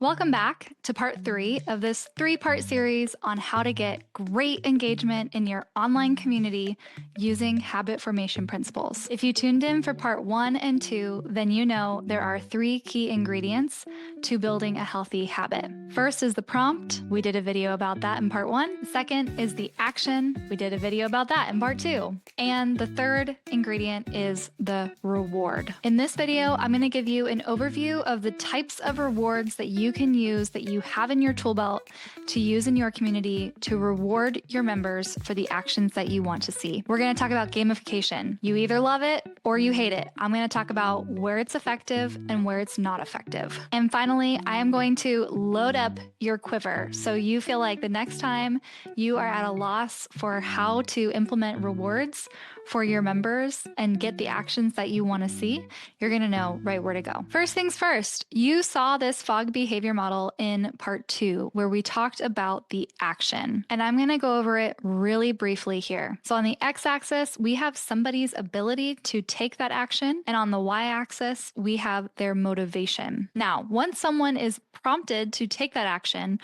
Welcome back to part 3 of this 3-part series on how to get great engagement in your online community using habit formation principles. If you tuned in for part 1 and 2, then you know there are 3 key ingredients to building a healthy habit. First is the prompt. We did a video about that in part 1. Second is the action. We did a video about that in part 2. And the third ingredient is the reward. In this video, I'm going to give you an overview of the types of rewards that you can use, that you have in your tool belt to use in your community to reward your members for the actions that you want to see. We're going to talk about gamification. You either love it or you hate it. I'm going to talk about where it's effective and where it's not effective. And finally, I am going to load up your quiver so you feel like the next time you are at a loss for how to implement rewards for your members and get the actions that you want to see, you're going to know right where to go. First things first, you saw this fog behavior model in part 2 where we talked about the action. And I'm going to go over it really briefly here. So on the x-axis, we have somebody's ability to take that action. And on the y-axis, we have their motivation. Now, once someone is prompted to take that action,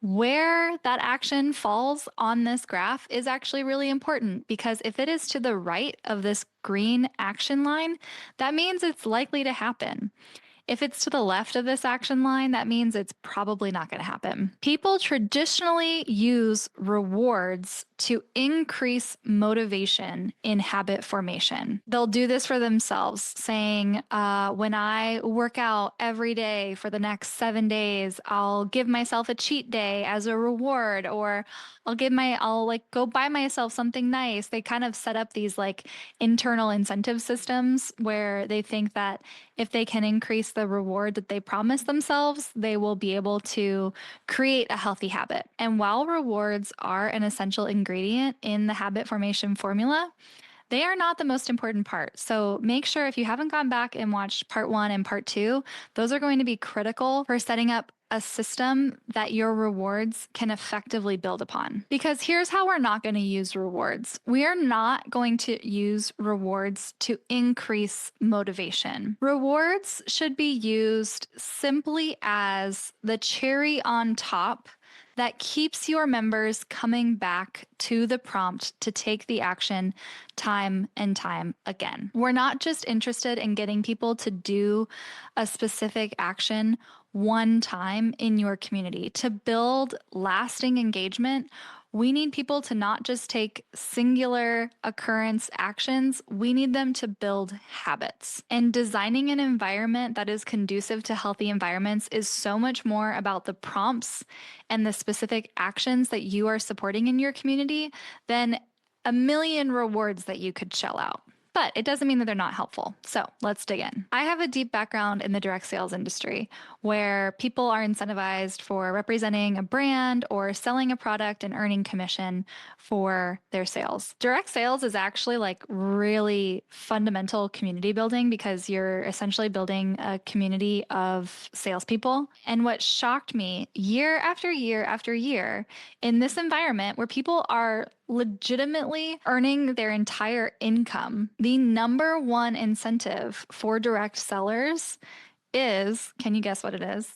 where that action falls on this graph is actually really important, because if it is to the right of this green action line, that means it's likely to happen. If it's to the left of this action line, that means it's probably not going to happen. People traditionally use rewards to increase motivation in habit formation. They'll do this for themselves, saying, when I work out every day for the next 7 days, I'll give myself a cheat day as a reward, or I'll go buy myself something nice. They kind of set up these internal incentive systems where they think that if they can increase the reward that they promise themselves, they will be able to create a healthy habit. And while rewards are an essential ingredient in the habit formation formula, they are not the most important part. So make sure, if you haven't gone back and watched part 1 and part 2, those are going to be critical for setting up a system that your rewards can effectively build upon. Because here's how we're not going to use rewards. We are not going to use rewards to increase motivation. Rewards should be used simply as the cherry on top that keeps your members coming back to the prompt to take the action time and time again. We're not just interested in getting people to do a specific action one time in your community. To build lasting engagement, we need people to not just take singular occurrence actions, we need them to build habits. And designing an environment that is conducive to healthy environments is so much more about the prompts and the specific actions that you are supporting in your community than a million rewards that you could shell out. But it doesn't mean that they're not helpful. So let's dig in. I have a deep background in the direct sales industry where people are incentivized for representing a brand or selling a product and earning commission for their sales. Direct sales is actually really fundamental community building, because you're essentially building a community of salespeople. And what shocked me year after year after year in this environment where people are legitimately earning their entire income, the number one incentive for direct sellers is, can you guess what it is?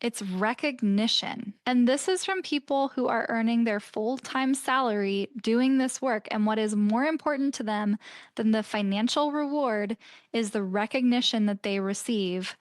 It's recognition. And this is from people who are earning their full-time salary doing this work. And what is more important to them than the financial reward is the recognition that they receive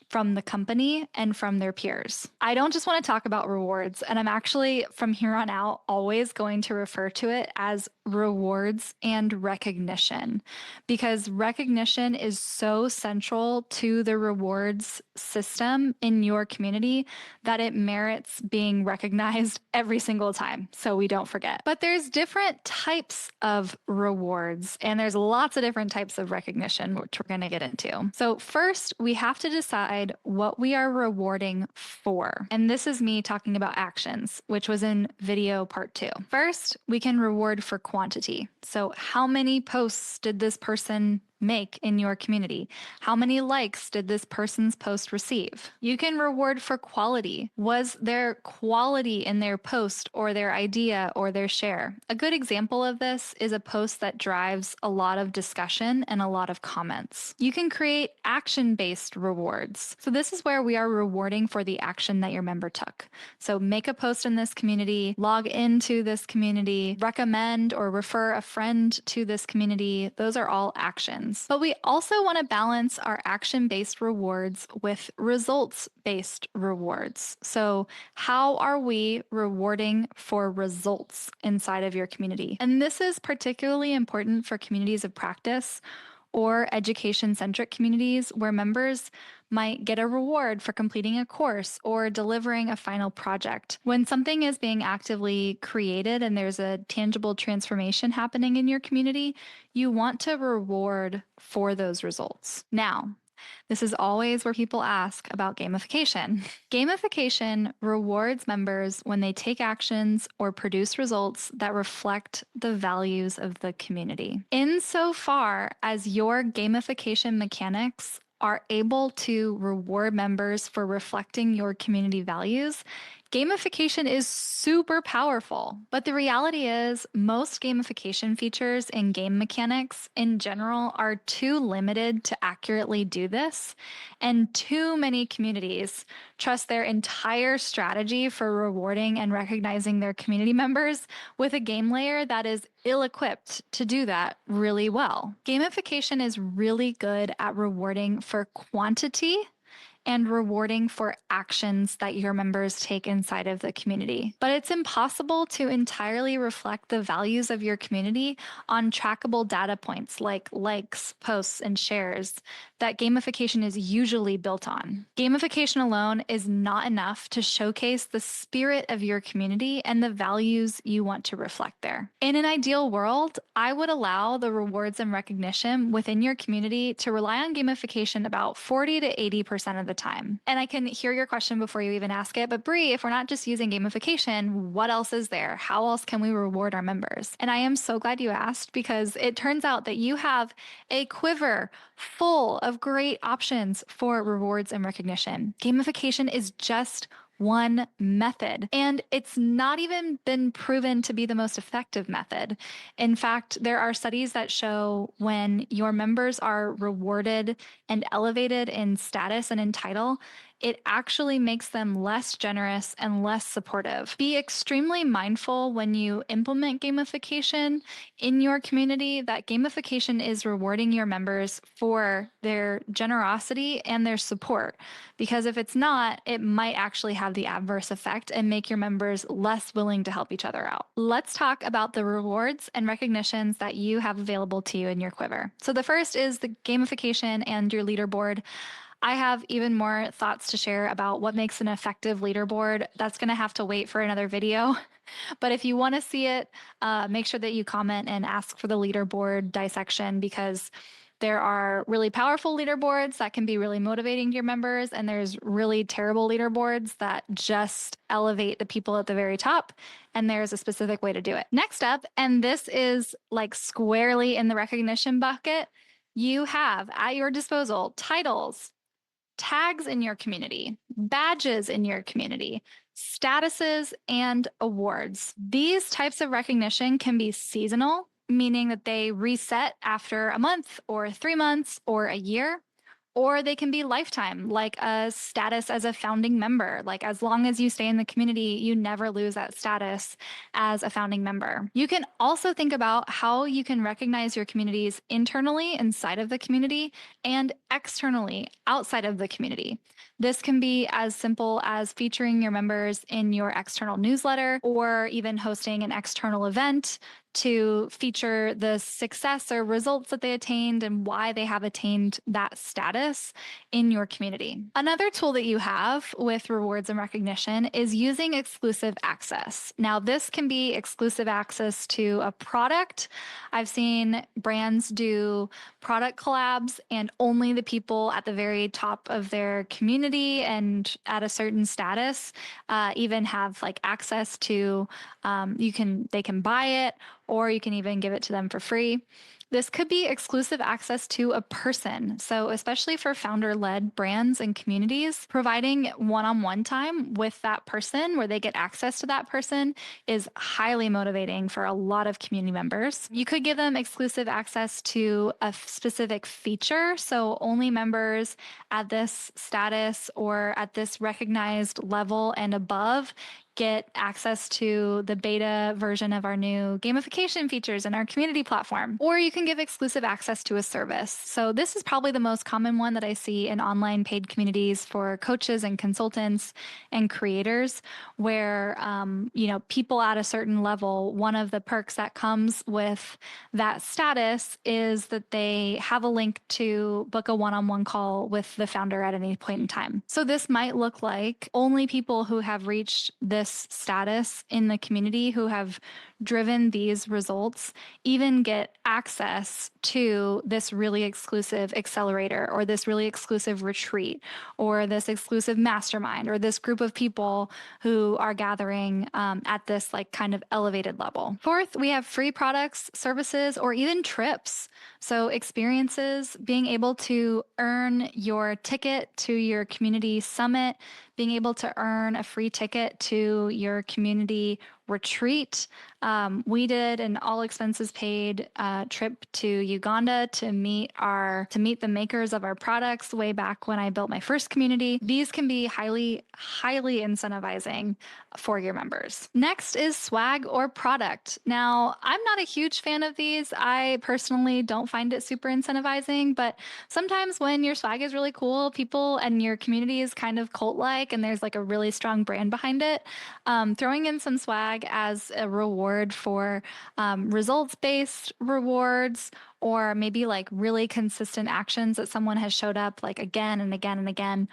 from the company and from their peers. I don't just want to talk about rewards, and I'm actually, from here on out, always going to refer to it as rewards and recognition, because recognition is so central to the rewards system in your community that it merits being recognized every single time, so we don't forget. But there's different types of rewards, and there's lots of different types of recognition, which we're going to get into. So first, we have to decide what we are rewarding for. And this is me talking about actions, which was in video part 2. First, we can reward for quantity. So how many posts did this person make in your community? How many likes did this person's post receive? You can reward for quality. Was there quality in their post or their idea or their share? A good example of this is a post that drives a lot of discussion and a lot of comments. You can create action-based rewards. So this is where we are rewarding for the action that your member took. So make a post in this community, log into this community, recommend or refer a friend to this community. Those are all actions. But we also want to balance our action-based rewards with results-based rewards. So how are we rewarding for results inside of your community? And this is particularly important for communities of practice or education-centric communities where members might get a reward for completing a course or delivering a final project. When something is being actively created and there's a tangible transformation happening in your community, you want to reward for those results. Now, this is always where people ask about gamification. Gamification rewards members when they take actions or produce results that reflect the values of the community. Insofar as your gamification mechanics are able to reward members for reflecting your community values, gamification is super powerful. But the reality is, most gamification features and game mechanics in general are too limited to accurately do this, and too many communities trust their entire strategy for rewarding and recognizing their community members with a game layer that is ill-equipped to do that really well. Gamification is really good at rewarding for quantity and rewarding for actions that your members take inside of the community. But it's impossible to entirely reflect the values of your community on trackable data points like likes, posts, and shares that gamification is usually built on. Gamification alone is not enough to showcase the spirit of your community and the values you want to reflect there. In an ideal world, I would allow the rewards and recognition within your community to rely on gamification about 40 to 80% of the time. And I can hear your question before you even ask it, but Bree, if we're not just using gamification, what else is there? How else can we reward our members? And I am so glad you asked, because it turns out that you have a quiver full of great options for rewards and recognition. Gamification is just one method, and it's not even been proven to be the most effective method. In fact, there are studies that show when your members are rewarded and elevated in status and in title, it actually makes them less generous and less supportive. Be extremely mindful when you implement gamification in your community that gamification is rewarding your members for their generosity and their support. Because if it's not, it might actually have the adverse effect and make your members less willing to help each other out. Let's talk about the rewards and recognitions that you have available to you in your quiver. So the first is the gamification and your leaderboard. I have even more thoughts to share about what makes an effective leaderboard. That's going to have to wait for another video. But if you want to see it, make sure that you comment and ask for the leaderboard dissection, because there are really powerful leaderboards that can be really motivating to your members, and there's really terrible leaderboards that just elevate the people at the very top, and there's a specific way to do it. Next up, and this is like squarely in the recognition bucket, you have at your disposal titles, tags in your community, badges in your community, statuses, and awards. These types of recognition can be seasonal, meaning that they reset after a month or 3 months or a year. Or they can be lifetime, like a status as a founding member. Like as long as you stay in the community, you never lose that status as a founding member. You can also think about how you can recognize your communities internally inside of the community and externally outside of the community. This can be as simple as featuring your members in your external newsletter, or even hosting an external event to feature the success or results that they attained and why they have attained that status in your community. Another tool that you have with rewards and recognition is using exclusive access. Now, this can be exclusive access to a product. I've seen brands do product collabs, and only the people at the very top of their community and at a certain status even have like access to, they can buy it, or you can even give it to them for free. This could be exclusive access to a person. So, especially for founder led brands and communities, providing one on one time with that person where they get access to that person is highly motivating for a lot of community members. You could give them exclusive access to a specific feature. So, only members at this status or at this recognized level and above get access to the beta version of our new gamification features in our community platform. Or you can give exclusive access to a service. So this is probably the most common one that I see in online paid communities for coaches and consultants and creators, where people at a certain level, one of the perks that comes with that status is that they have a link to book a one-on-one call with the founder at any point in time. So this might look like only people who have reached this status in the community, who have driven these results, even get access to this really exclusive accelerator or this really exclusive retreat or this exclusive mastermind or this group of people who are gathering at this like kind of elevated level. Fourth, we have free products, services, or even trips. So experiences, being able to earn your ticket to your community summit, being able to earn a free ticket to your community retreat. We did an all expenses paid trip to Uganda to meet the makers of our products way back when I built my first community. These can be highly incentivizing for your members. Next is swag or product. Now, I'm not a huge fan of these. I personally don't find it super incentivizing, but sometimes when your swag is really cool, people and your community is kind of cult-like and there's like a really strong brand behind it, throwing in some swag as a reward for results-based rewards, or maybe like really consistent actions that someone has showed up like again and again and again.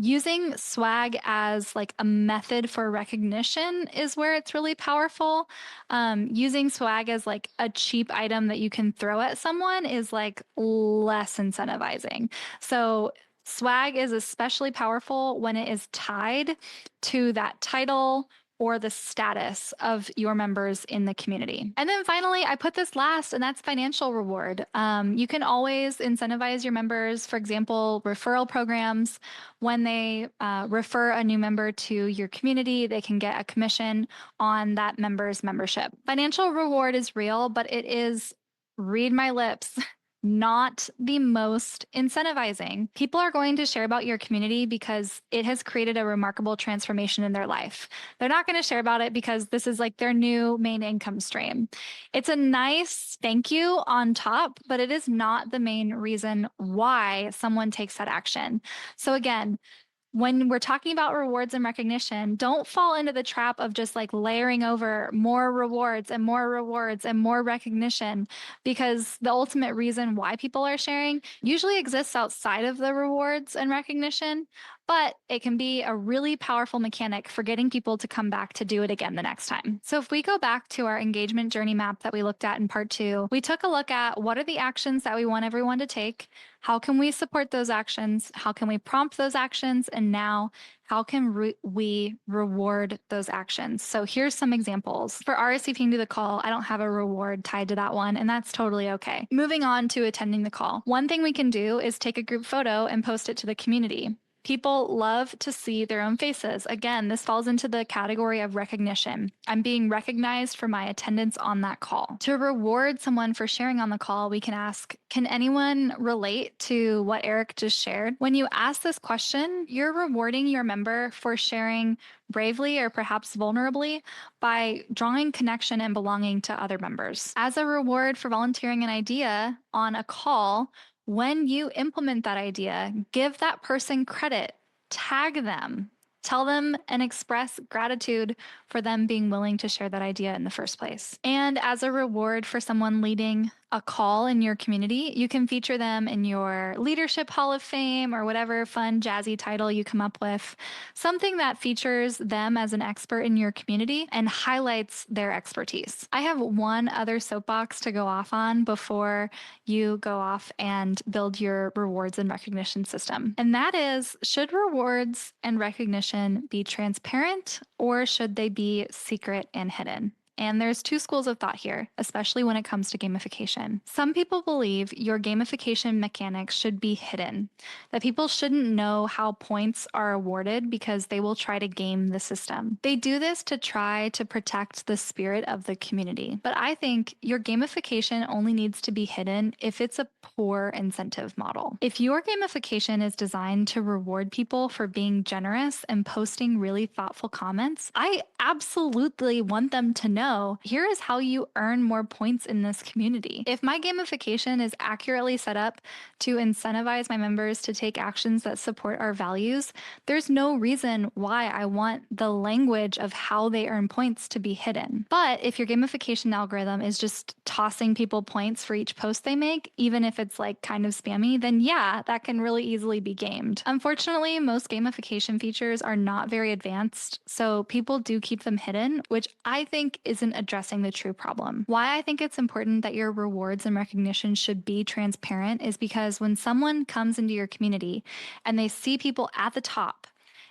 Using swag as like a method for recognition is where it's really powerful. Using swag as like a cheap item that you can throw at someone is like less incentivizing. So swag is especially powerful when it is tied to that title or the status of your members in the community. And then finally, I put this last, and that's financial reward. You can always incentivize your members, for example, referral programs. When they refer a new member to your community, they can get a commission on that member's membership. Financial reward is real, but it is, read my lips, not the most incentivizing. People are going to share about your community because it has created a remarkable transformation in their life. They're not going to share about it because this is like their new main income stream. It's a nice thank you on top, but it is not the main reason why someone takes that action. So again, when we're talking about rewards and recognition, don't fall into the trap of just like layering over more rewards and more recognition, because the ultimate reason why people are sharing usually exists outside of the rewards and recognition, but it can be a really powerful mechanic for getting people to come back to do it again the next time. So if we go back to our engagement journey map that we looked at in part 2, we took a look at what are the actions that we want everyone to take, how can we support those actions, how can we prompt those actions, and now how can we reward those actions? So here's some examples. For RSVPing to the call, I don't have a reward tied to that one, and that's totally okay. Moving on to attending the call. One thing we can do is take a group photo and post it to the community. People love to see their own faces. Again, this falls into the category of recognition. I'm being recognized for my attendance on that call. To reward someone for sharing on the call, we can ask, can anyone relate to what Eric just shared? When you ask this question, you're rewarding your member for sharing bravely or perhaps vulnerably by drawing connection and belonging to other members. As a reward for volunteering an idea on a call, when you implement that idea, give that person credit, tag them, tell them and express gratitude for them being willing to share that idea in the first place. And as a reward for someone leading a call in your community, you can feature them in your Leadership Hall of Fame or whatever fun, jazzy title you come up with, something that features them as an expert in your community and highlights their expertise. I have one other soapbox to go off on before you go off and build your rewards and recognition system. And that is, should rewards and recognition be transparent or should they be secret and hidden? And there's two schools of thought here, especially when it comes to gamification. Some people believe your gamification mechanics should be hidden, that people shouldn't know how points are awarded because they will try to game the system. They do this to try to protect the spirit of the community. But I think your gamification only needs to be hidden if it's a poor incentive model. If your gamification is designed to reward people for being generous and posting really thoughtful comments, I absolutely want them to know here is how you earn more points in this community. If my gamification is accurately set up to incentivize my members to take actions that support our values, there's no reason why I want the language of how they earn points to be hidden. But if your gamification algorithm is just tossing people points for each post they make, even if it's like kind of spammy, then yeah, that can really easily be gamed. Unfortunately, most gamification features are not very advanced, so people do keep them hidden, which I think isn't addressing the true problem. Why I think it's important that your rewards and recognition should be transparent is because when someone comes into your community and they see people at the top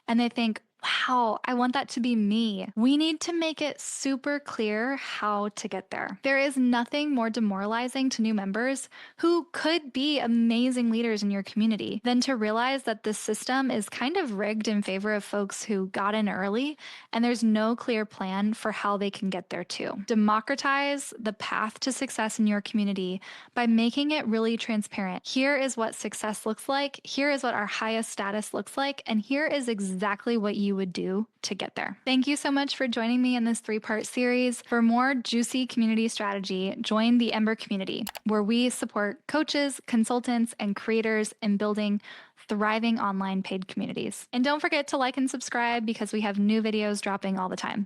and they think, wow, I want that to be me. We need to make it super clear how to get there. There is nothing more demoralizing to new members who could be amazing leaders in your community than to realize that the system is kind of rigged in favor of folks who got in early and there's no clear plan for how they can get there too. Democratize the path to success in your community by making it really transparent. Here is what success looks like. Here is what our highest status looks like. And here is exactly what you would do to get there. Thank you so much for joining me in this 3-part series. For more juicy community strategy, join the Ember community, where we support coaches, consultants, and creators in building thriving online paid communities. And don't forget to like and subscribe because we have new videos dropping all the time.